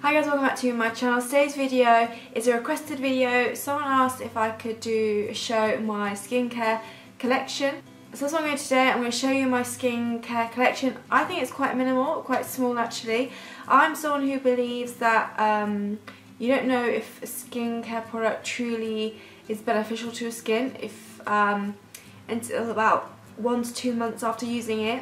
Hi guys, welcome back to my channel. Today's video is a requested video. Someone asked if I could show my skincare collection. So that's what I'm going to do today. I'm going to show you my skincare collection. I think it's quite minimal, quite small actually. I'm someone who believes that you don't know if a skincare product truly is beneficial to your skin until about 1 to 2 months after using it.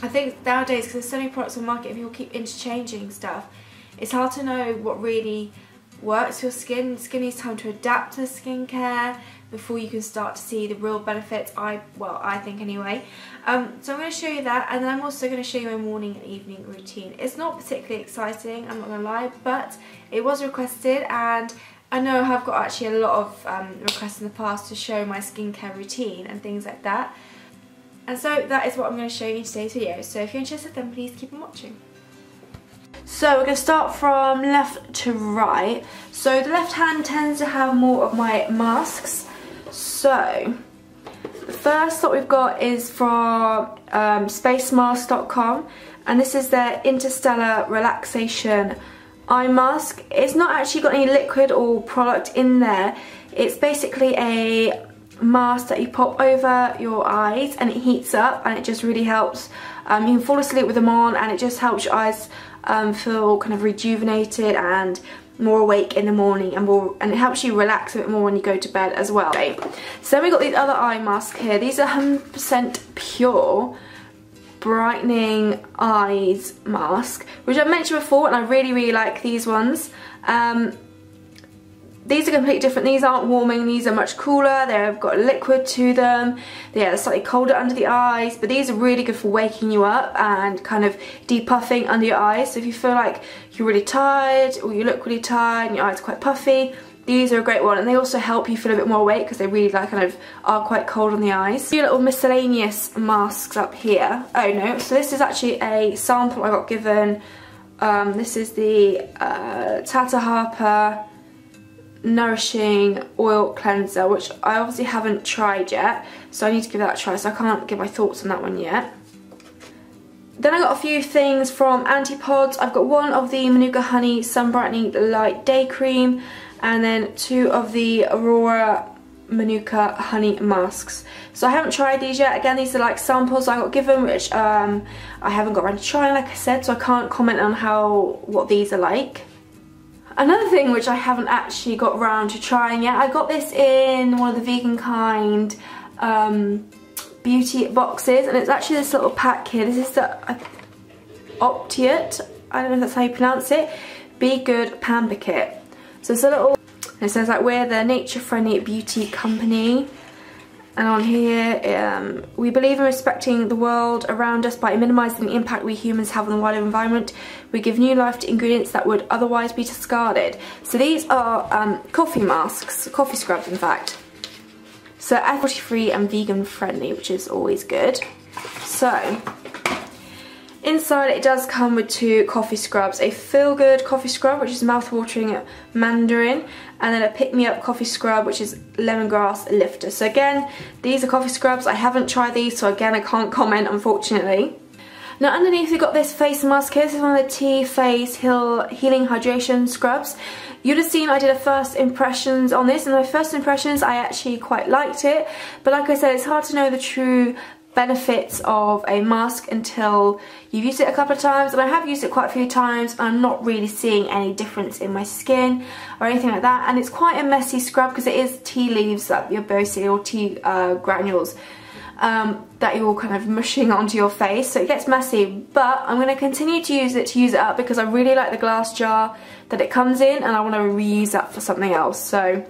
I think nowadays, because there's so many products on the market and people keep interchanging stuff, it's hard to know what really works for your skin. Skin needs time to adapt to the skincare before you can start to see the real benefits, I think anyway. So I'm going to show you that, and then I'm also going to show you my morning and evening routine. It's not particularly exciting, I'm not going to lie, but it was requested, and I know I have got actually a lot of requests in the past to show my skincare routine and things like that. And so that is what I'm going to show you in today's video. So if you're interested, then please keep on watching. So we're going to start from left to right. So the left hand tends to have more of my masks. So the first that we've got is from spacemask.com, and this is their Interstellar Relaxation Eye Mask. It's not actually got any liquid or product in there. It's basically a mask that you pop over your eyes and it heats up, and it just really helps. You can fall asleep with them on, and it just helps your eyes feel kind of rejuvenated and more awake in the morning, and it helps you relax a bit more when you go to bed as well. Okay. So then we got these other eye masks here. These are 100% pure brightening eyes mask, which I mentioned before, and I really like these ones. These are completely different. These aren't warming, these are much cooler. They've got liquid to them. They're slightly colder under the eyes, but these are really good for waking you up and kind of depuffing under your eyes. So if you feel like you're really tired, or you look really tired and your eyes are quite puffy, these are a great one. And they also help you feel a bit more awake because they really kind of are quite cold on the eyes. A few little miscellaneous masks up here. Oh no, so this is actually a sample I got given. This is the Tata Harper Nourishing Oil Cleanser, which I obviously haven't tried yet, so I need to give that a try, so I can't give my thoughts on that one yet. Then I got a few things from Antipods. I've got one of the Manuka Honey Sun Brightening Light Day Cream, and then 2 of the Aurora Manuka Honey Masks. So I haven't tried these yet. Again, these are like samples I got given, which I haven't got around to trying, like I said, so I can't comment on what these are like. Another thing which I haven't actually got round to trying yet, I got this in one of the Vegan Kind beauty boxes, and it's actually this little pack here. This is the Optiate, I don't know if that's how you pronounce it, Be Good Pamper Kit. So it's a little, it says like, we're the nature-friendly beauty company. And on here, we believe in respecting the world around us by minimising the impact we humans have on the wider environment. We give new life to ingredients that would otherwise be discarded. So these are coffee masks, coffee scrubs in fact. So cruelty-free and vegan friendly, which is always good. So inside it does come with 2 coffee scrubs, a Feel Good coffee scrub, which is mouth-watering mandarin, and then a Pick Me Up coffee scrub, which is lemongrass lifter. So again, these are coffee scrubs. I haven't tried these, so again I can't comment, unfortunately. Now underneath we've got this face mask here. This is one of the Tee Face Healing Hydration Scrubs. You'd have seen I did a first impressions on this, and my first impressions I actually quite liked it, but like I said, it's hard to know the true benefits of a mask until you've used it a couple of times, and I have used it quite a few times, and I'm not really seeing any difference in my skin or anything like that. And it's quite a messy scrub because it is tea leaves that you're boasting, or tea granules that you're kind of mushing onto your face, so it gets messy. But I'm going to continue to use it up because I really like the glass jar that it comes in, and I want to reuse that for something else. So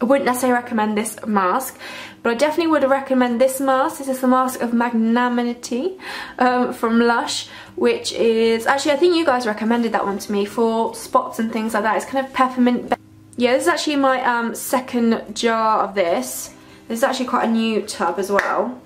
I wouldn't necessarily recommend this mask, but I definitely would recommend this mask. This is the Mask of Magnanimity from Lush, which is, actually I think you guys recommended that one to me for spots and things like that. It's kind of peppermint. Yeah, this is actually my second jar of this. This is actually quite a new tub as well.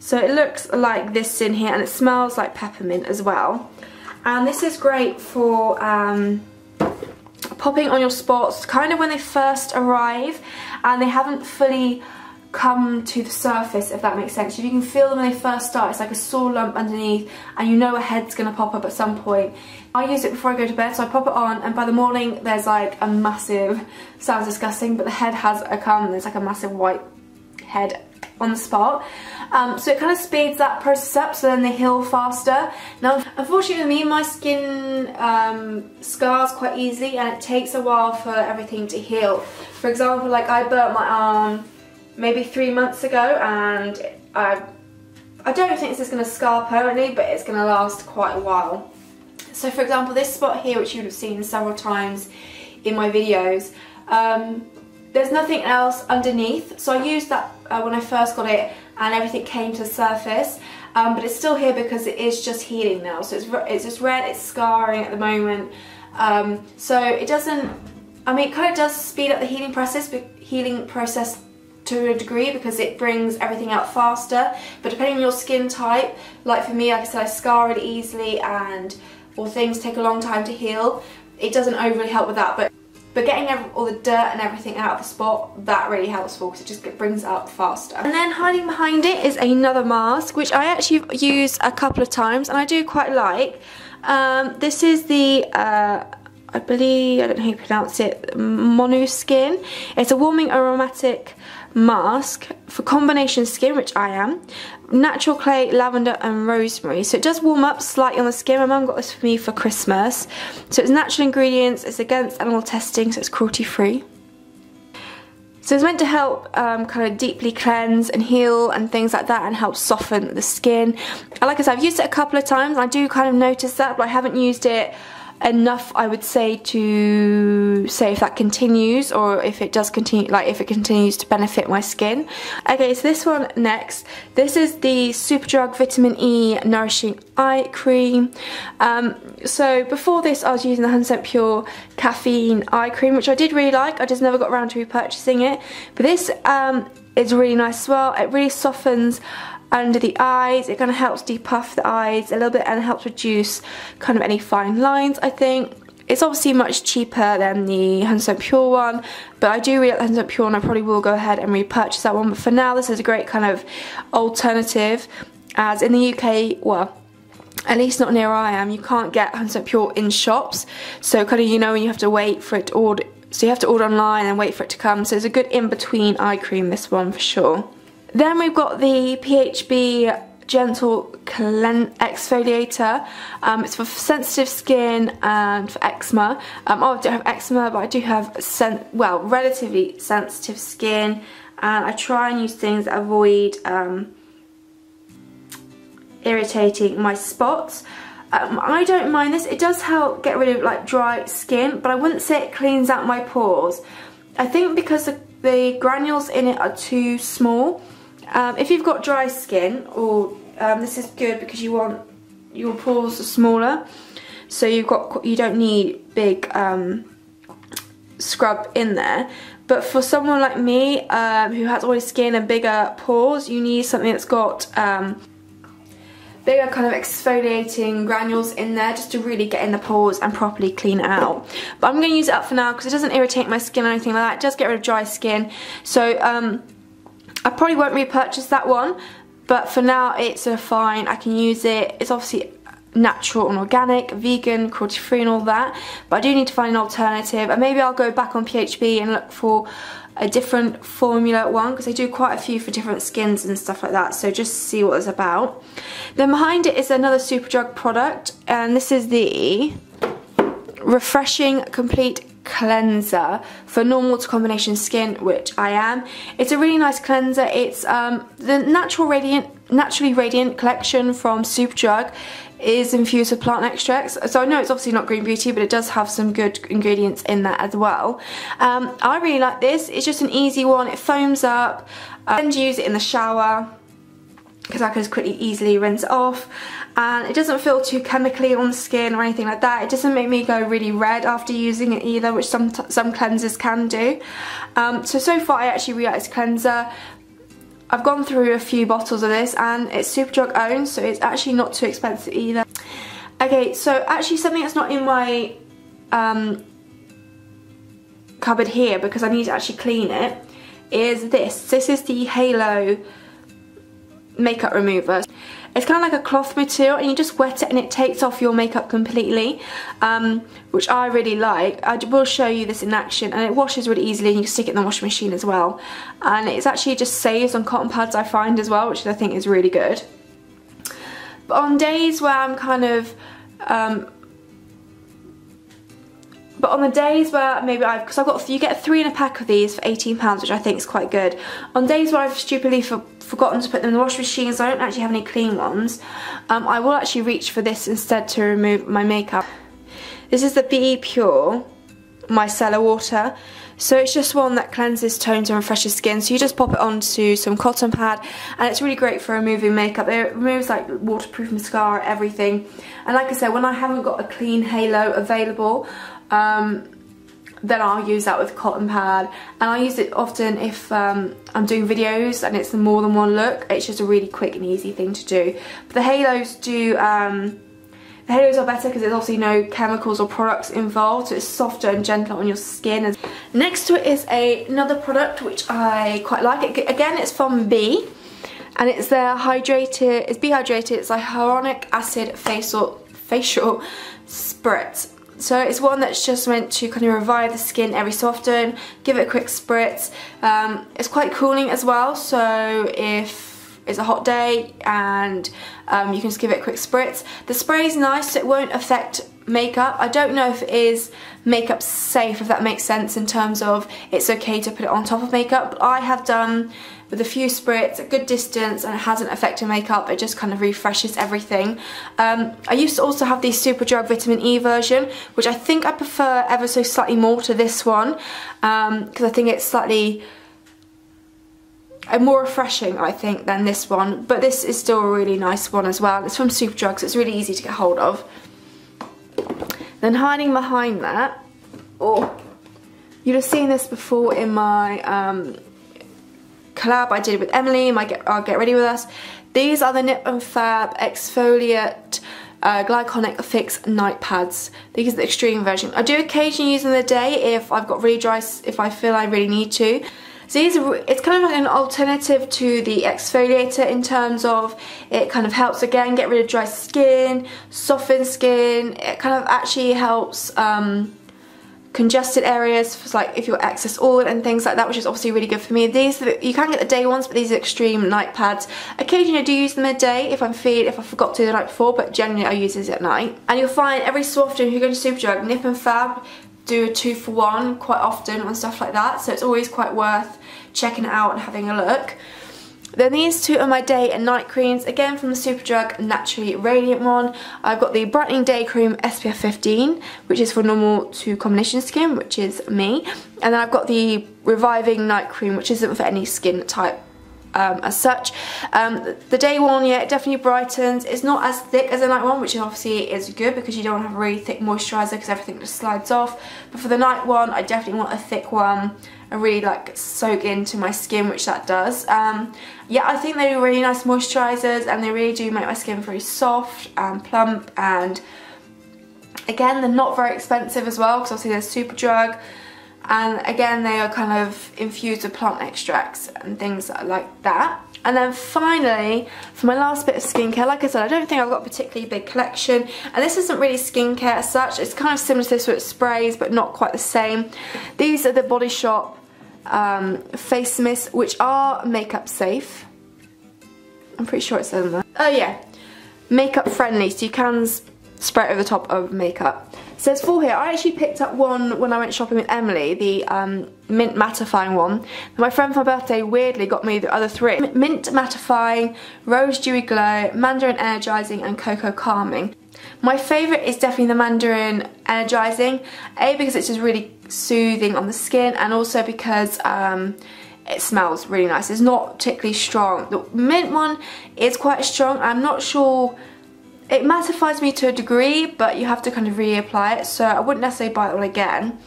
So it looks like this in here, and it smells like peppermint as well. And this is great for popping on your spots kind of when they first arrive and they haven't fully come to the surface, if that makes sense. If you can feel them when they first start, it's like a sore lump underneath and you know a head's going to pop up at some point. I use it before I go to bed, so I pop it on and by the morning there's like a massive, sounds disgusting, but the head has there's like a massive white head on the spot. So it kind of speeds that process up, so then they heal faster. Now unfortunately with me, my skin scars quite easily and it takes a while for everything to heal. For example, like I burnt my arm maybe 3 months ago and I don't think this is going to scar permanently, but it's going to last quite a while. So for example, this spot here, which you would have seen several times in my videos, there's nothing else underneath, so I used that when I first got it and everything came to the surface, but it's still here because it is just healing now. So it's just red, it's scarring at the moment, so it doesn't, I mean it kind of does speed up the healing process to a degree because it brings everything out faster, but depending on your skin type, like for me, like I said, I scar really easily or things take a long time to heal, it doesn't overly help with that, but getting all the dirt and everything out of the spot, that really helps because it just brings it up faster. And then hiding behind it is another mask, which I actually used a couple of times and I do quite like. This is the I believe, I don't know how you pronounce it, Monoskin. It's a warming aromatic mask for combination skin, which I am. Natural clay, lavender and rosemary. So it does warm up slightly on the skin. My mum got this for me for Christmas. So it's natural ingredients, it's against animal testing, so it's cruelty free. So it's meant to help kind of deeply cleanse and heal and things like that and help soften the skin. And like I said, I've used it a couple of times. I do kind of notice that, but I haven't used it enough, I would say, to say if that continues or if it does continue, like if it continues to benefit my skin. Okay, so this one next. This is the Superdrug Vitamin E Nourishing Eye Cream. So before this I was using the 100% Pure Caffeine Eye Cream, which I did really like. I just never got around to repurchasing it. But this is really nice as well. It really softens under the eyes. It kind of helps depuff the eyes a little bit and helps reduce kind of any fine lines, I think. It's obviously much cheaper than the 100% Pure one, but I do really like the 100% Pure and I probably will go ahead and repurchase that one. But for now, this is a great kind of alternative, as in the UK, well, at least not near where I am, you can't get 100% Pure in shops. So kind of, you know, when you have to wait for it to order, so you have to order online and wait for it to come. So it's a good in-between eye cream, this one for sure. Then we've got the PHB Gentle Exfoliator. It's for sensitive skin and for eczema. I don't have eczema, but I do have relatively sensitive skin, and I try and use things that avoid irritating my spots. I don't mind this. It does help get rid of like dry skin, but I wouldn't say it cleans out my pores. I think because the granules in it are too small. If you've got dry skin, or this is good because you want your pores are smaller, so you don't need big scrub in there. But for someone like me who has oily skin and bigger pores, you need something that's got bigger kind of exfoliating granules in there just to really get in the pores and properly clean it out. But I'm going to use it up for now because it doesn't irritate my skin or anything like that. It does get rid of dry skin. So I probably won't repurchase that one, but for now it's fine. I can use it. It's obviously natural and organic, vegan, cruelty free and all that, but I do need to find an alternative, and maybe I'll go back on PHB and look for a different formula one, because they do quite a few for different skins and stuff like that, so just see what it's about. Then behind it is another Superdrug product, and this is the Refreshing Complete Cleanser for normal to combination skin, which I am. It's a really nice cleanser. It's the Naturally Radiant collection from Superdrug is infused with plant extracts. So I know it's obviously not green beauty, but it does have some good ingredients in that as well. I really like this. It's just an easy one. It foams up. I tend to use it in the shower because I can just quickly easily rinse it off, and it doesn't feel too chemically on the skin or anything like that. It doesn't make me go really red after using it either, which some cleansers can do. So far I actually really like this cleanser. I've gone through a few bottles of this and it's Superdrug owned, so it's actually not too expensive either. Okay, so actually something that's not in my cupboard here because I need to actually clean it is this. This is the Halo makeup remover. It's kind of like a cloth material, and you just wet it and it takes off your makeup completely, which I really like. I will show you this in action, and it washes really easily, and you can stick it in the washing machine as well. And it's actually just saves on cotton pads, I find, as well, which I think is really good. But on days where I'm kind of but on the days where maybe because you get 3 in a pack of these for £18, which I think is quite good. On days where I've stupidly forgotten to put them in the washing machine, so I don't actually have any clean ones, I will actually reach for this instead to remove my makeup. This is the Be Pure Micellar Water. So it's just one that cleanses, tones and refreshes skin. So you just pop it onto some cotton pad, and it's really great for removing makeup. It removes like waterproof mascara, everything. And like I said, when I haven't got a clean Halo available, then I'll use that with cotton pad, and I use it often if I'm doing videos and it's more than one look. It's just a really quick and easy thing to do. But the Halos the Halos are better because there's obviously no chemicals or products involved, so it's softer and gentler on your skin. Next to it is another product which I quite like. Again, it's from Be, and it's their Be Hydrated. It's a hyaluronic acid facial spritz. So it's one that's just meant to kind of revive the skin every so often, give it a quick spritz. It's quite cooling as well, so if it's a hot day and you can just give it a quick spritz. The spray is nice, so it won't affect makeup. I don't know if it is makeup safe, if that makes sense, in terms of it's okay to put it on top of makeup, but I have done with a few spritz at good distance and it hasn't affected makeup. It just kind of refreshes everything. I used to also have the Superdrug Vitamin E version, which I think I prefer ever so slightly more to this one, because I think it's slightly more refreshing, I think, than this one. But this is still a really nice one as well. It's from Superdrug, so it's really easy to get hold of. Then hiding behind that, you'd have seen this before in my collab I did with Emily, I'll Get Ready With Us. These are the Nip and Fab Exfoliate Glycolic Fix Night Pads. These are the extreme version. I do occasionally use them in the day if I've got really dry, if I feel I really need to. So it's kind of like an alternative to the exfoliator in terms of it kind of helps again get rid of dry skin, soften skin. It kind of actually helps congested areas, like if you're excess oil and things like that, which is obviously really good for me. These, you can get the day ones, but these are extreme night pads. Occasionally I do use them midday if I forgot to the night before, but generally I use these at night. And you'll find every so often if you go to Superdrug, Nip and Fab do a 2-for-1 quite often on stuff like that, so it's always quite worth checking it out and having a look. Then these two are my day and night creams, again from the Superdrug Naturally Radiant one. I've got the Brightening Day Cream SPF 15, which is for normal to combination skin, which is me. And then I've got the Reviving Night Cream, which isn't for any skin type as such. The day one, yeah, it definitely brightens. It's not as thick as the night one, which obviously is good because you don't want to have a really thick moisturiser because everything just slides off. But for the night one, I definitely want a thick one and really like soak into my skin, which that does. Yeah, I think they're really nice moisturisers, and they really do make my skin very soft and plump, and again, they're not very expensive as well because obviously there's Superdrug. And again, they are kind of infused with plant extracts and things like that. And then finally, for my last bit of skincare, like I said, I don't think I've got a particularly big collection. And this isn't really skincare as such. It's kind of similar to this with sprays, but not quite the same. These are the Body Shop face mists, which are makeup safe. I'm pretty sure it says on there. Oh yeah, makeup friendly, so you can spray it over the top of makeup. It says 4 here. I actually picked up one when I went shopping with Emily, the Mint Mattifying one. My friend for my birthday weirdly got me the other 3. Mint Mattifying, Rose Dewy Glow, Mandarin Energizing and Cocoa Calming. My favourite is definitely the Mandarin Energizing, because it's just really soothing on the skin, and also because it smells really nice. It's not particularly strong. The Mint one is quite strong. I'm not sure. It mattifies me to a degree, but you have to kind of reapply it, so I wouldn't necessarily buy that one again.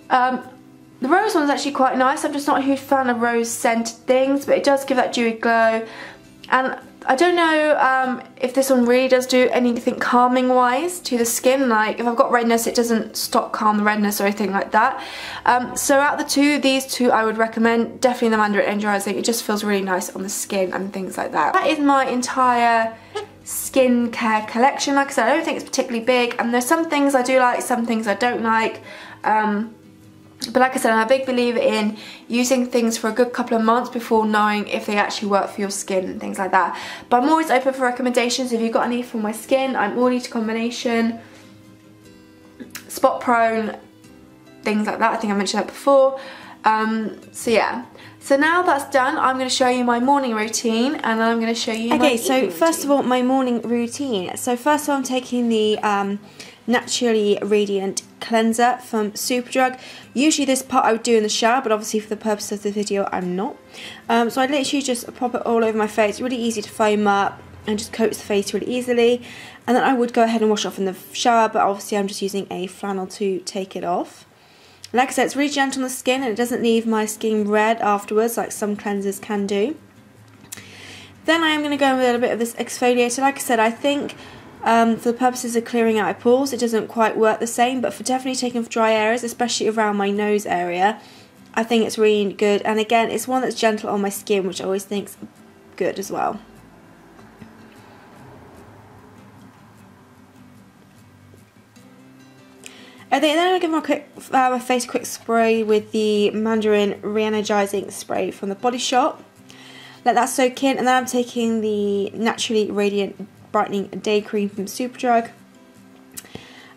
The rose one's actually quite nice. I'm just not a huge fan of rose scented things, but it does give that dewy glow. And I don't know if this one really does do anything calming wise to the skin. Like if I've got redness, it doesn't stop calm the redness or anything like that. So out of the two, these two I would recommend. Definitely the Mandarin Energizing. It just feels really nice on the skin and things like that. That is my entire skincare collection. Like I said, I don't think it's particularly big, and there's some things I do like, some things I don't like. But like I said, I'm a big believer in using things for a good couple of months before knowing if they actually work for your skin and things like that. But I'm always open for recommendations. If you've got any for my skin, I'm all to combination, spot prone, things like that. I think I mentioned that before. So yeah. So now that's done, I'm going to show you my morning routine, and then I'm going to show you my evening routine. Okay, so first of all, my morning routine. So first of all, I'm taking the Naturally Radiant Cleanser from Superdrug. Usually this part I would do in the shower, but obviously for the purpose of the video I'm not. So I literally just pop it all over my face. Really easy to foam up and just coats the face really easily. And then I would go ahead and wash off in the shower, but obviously I'm just using a flannel to take it off. Like I said, it's really gentle on the skin and it doesn't leave my skin red afterwards like some cleansers can do. Then I am going to go in with a little bit of this exfoliator. Like I said, I think for the purposes of clearing out my pores, it doesn't quite work the same, but for definitely taking off dry areas, especially around my nose area, I think it's really good. And again, it's one that's gentle on my skin, which I always think's good as well. I think then I'll give my face a quick spray with the Mandarin Re-Energizing Spray from the Body Shop. Let that soak in, and then I'm taking the Naturally Radiant Brightening Day Cream from Superdrug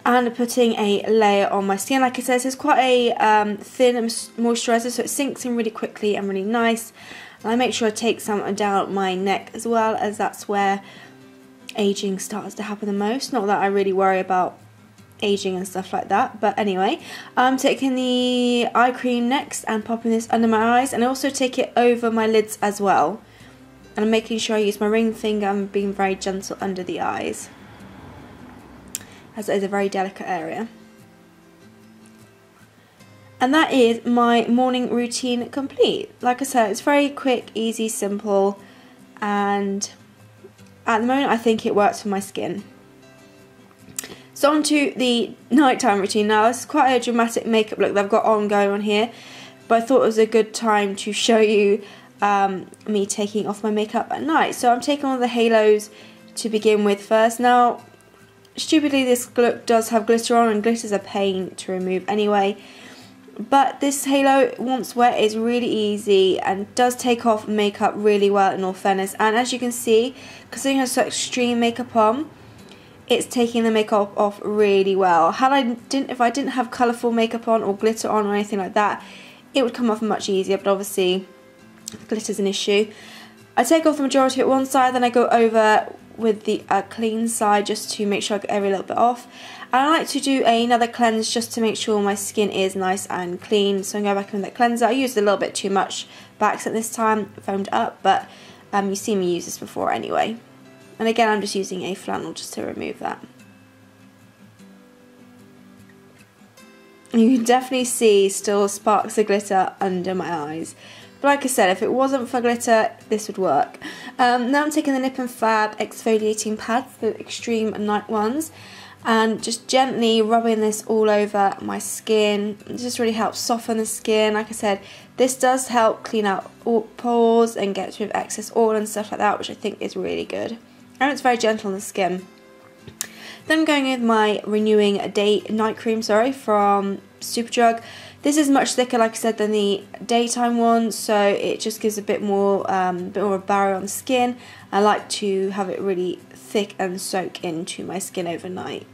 and putting a layer on my skin. Like I said, this is quite a thin moisturiser, so it sinks in really quickly and really nice. And I make sure I take some down my neck as well, as that's where aging starts to happen the most. Not that I really worry about aging and stuff like that, but anyway, I'm taking the eye cream next and popping this under my eyes, and I also take it over my lids as well, and I'm making sure I use my ring finger and being very gentle under the eyes, as it is a very delicate area. And that is my morning routine complete. Like I said, it's very quick, easy, simple, and at the moment I think it works for my skin. So on to the nighttime routine now. This is quite a dramatic makeup look that I've got going on here, but I thought it was a good time to show you me taking off my makeup at night. So I'm taking on the halos to begin with first. Now, stupidly, this look does have glitter on, and glitter's a pain to remove anyway. But this halo, once wet, is really easy and does take off makeup really well in all fairness. And as you can see, because it has such extreme makeup on, it's taking the makeup off really well. If I didn't have colourful makeup on or glitter on or anything like that, it would come off much easier, but obviously glitter's an issue. I take off the majority at one side, then I go over with the clean side just to make sure I get every little bit off. And I like to do another cleanse just to make sure my skin is nice and clean. So I'm going back in with that cleanser. I used a little bit too much by accident this time, foamed up, but you've seen me use this before anyway. And again, I'm just using a flannel just to remove that. You can definitely see still sparks of glitter under my eyes. But like I said, if it wasn't for glitter, this would work. Now I'm taking the Nip and Fab exfoliating pads, the extreme night ones, and just gently rubbing this all over my skin. It just really helps soften the skin. Like I said, this does help clean out all pores and get rid of excess oil and stuff like that, which I think is really good. And it's very gentle on the skin. Then I'm going with my Renewing Night Cream from Superdrug. This is much thicker, like I said, than the daytime one, so it just gives a bit more of a barrier on the skin. I like to have it really thick and soak into my skin overnight.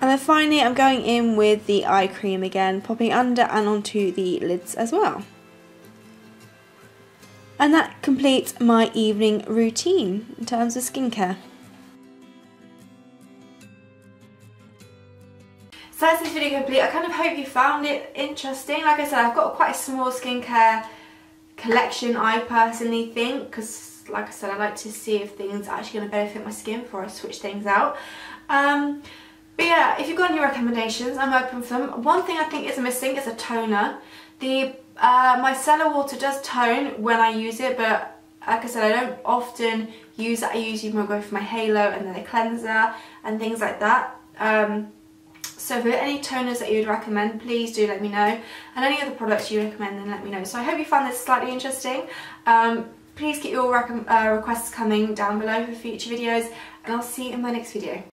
And then finally I'm going in with the eye cream again, popping under and onto the lids as well. And that completes my evening routine in terms of skincare. So that's this video complete. I kind of hope you found it interesting. Like I said, I've got quite a small skincare collection, I personally think, because like I said, I like to see if things are actually going to benefit my skin before I switch things out. But yeah, if you've got any recommendations, I'm open for them. One thing I think is missing is a toner. The My Micellar water does tone when I use it, but like I said, I don't often use it. I usually go for my halo and then a cleanser and things like that. So if there are any toners that you would recommend, please do let me know. And any other products you recommend, then let me know. So I hope you found this slightly interesting. Please keep your requests coming down below for future videos, and I'll see you in my next video.